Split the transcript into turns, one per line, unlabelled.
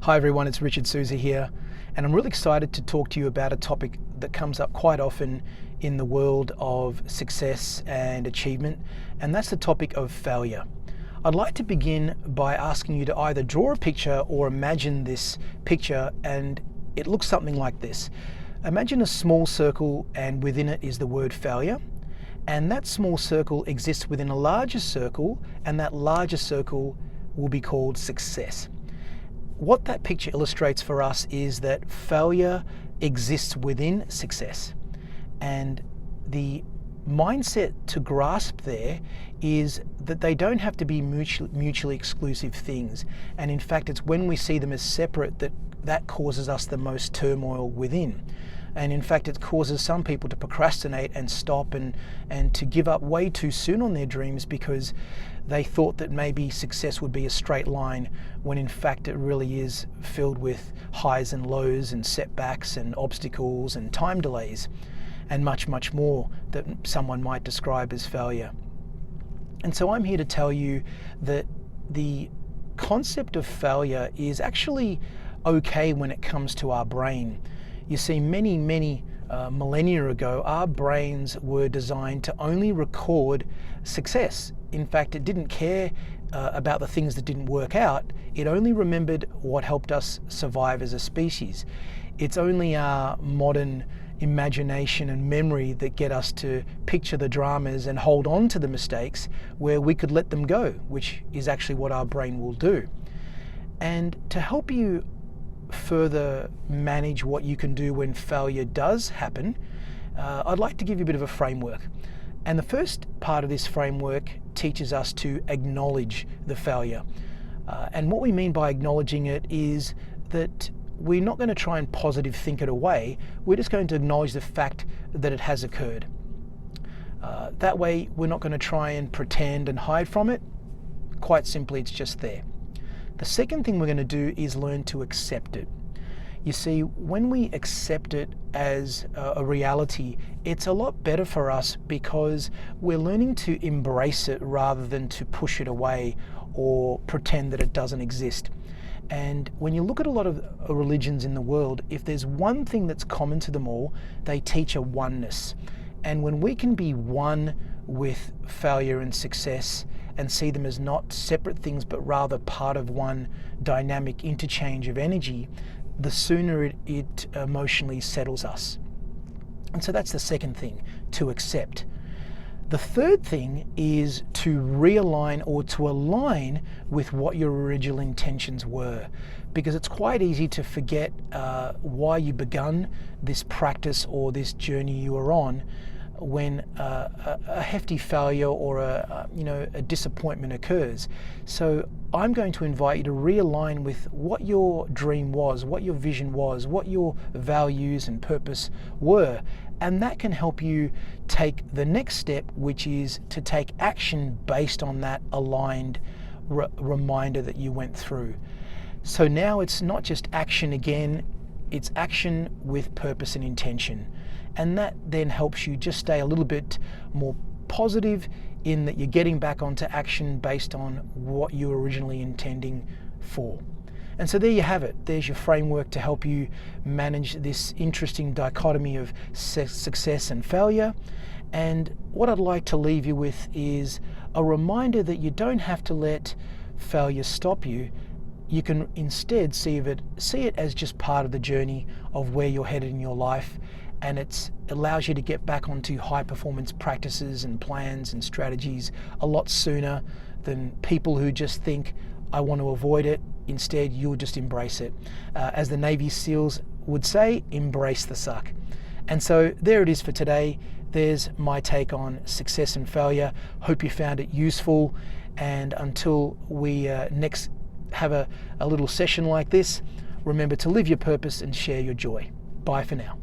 Hi everyone, it's Richard Souza here, and I'm really excited to talk to you about a topic that comes up quite often in the world of success and achievement, and that's the topic of failure. I'd like to begin by asking you to either draw a picture or imagine this picture, and it looks something like this. Imagine a small circle, and within it is the word failure, and that small circle exists within a larger circle, and that larger circle will be called success. What that picture illustrates for us is that failure exists within success, and the mindset to grasp there is that they don't have to be mutually exclusive things, and in fact it's when we see them as separate that causes us the most turmoil within. And in fact it causes some people to procrastinate and stop and to give up way too soon on their dreams because they thought that maybe success would be a straight line, when in fact it really is filled with highs and lows and setbacks and obstacles and time delays and much, much more that someone might describe as failure. And so I'm here to tell you that the concept of failure is actually okay when it comes to our brain. You see, many millennia ago, our brains were designed to only record success. In fact, it didn't care about the things that didn't work out. It only remembered what helped us survive as a species. It's only our modern imagination and memory that get us to picture the dramas and hold on to the mistakes where we could let them go, which is actually what our brain will do. And to help you further manage what you can do when failure does happen, I'd like to give you a bit of a framework. And the first part of this framework teaches us to acknowledge the failure. And what we mean by acknowledging it is that we're not going to try and positive think it away. We're just going to acknowledge the fact that it has occurred. That way, we're not going to try and pretend and hide from it. Quite simply, it's just there. The second thing we're going to do is learn to accept it. You see, when we accept it as a reality, it's a lot better for us because we're learning to embrace it rather than to push it away or pretend that it doesn't exist. And when you look at a lot of religions in the world, if there's one thing that's common to them all, they teach a oneness. And when we can be one with failure and success and see them as not separate things but rather part of one dynamic interchange of energy, the sooner it emotionally settles us. And so that's the second thing, to accept. The third thing is to realign or to align with what your original intentions were, because it's quite easy to forget why you begun this practice or this journey you are on when a hefty failure or a disappointment occurs. So I'm going to invite you to realign with what your dream was, what your vision was, what your values and purpose were, and that can help you take the next step, which is to take action based on that aligned reminder that you went through. So now it's not just action again, it's action with purpose and intention. And that then helps you just stay a little bit more positive in that you're getting back onto action based on what you were originally intending for. And so there you have it. There's your framework to help you manage this interesting dichotomy of success and failure. And what I'd like to leave you with is a reminder that you don't have to let failure stop you. You can instead see it as just part of the journey of where you're headed in your life, and it allows you to get back onto high performance practices and plans and strategies a lot sooner than people who just think, I want to avoid it. Instead, you'll just embrace it. As the Navy SEALs would say, embrace the suck. And so there it is for today. There's my take on success and failure. Hope you found it useful, and until we next have a little session like this, remember to live your purpose and share your joy. Bye for now.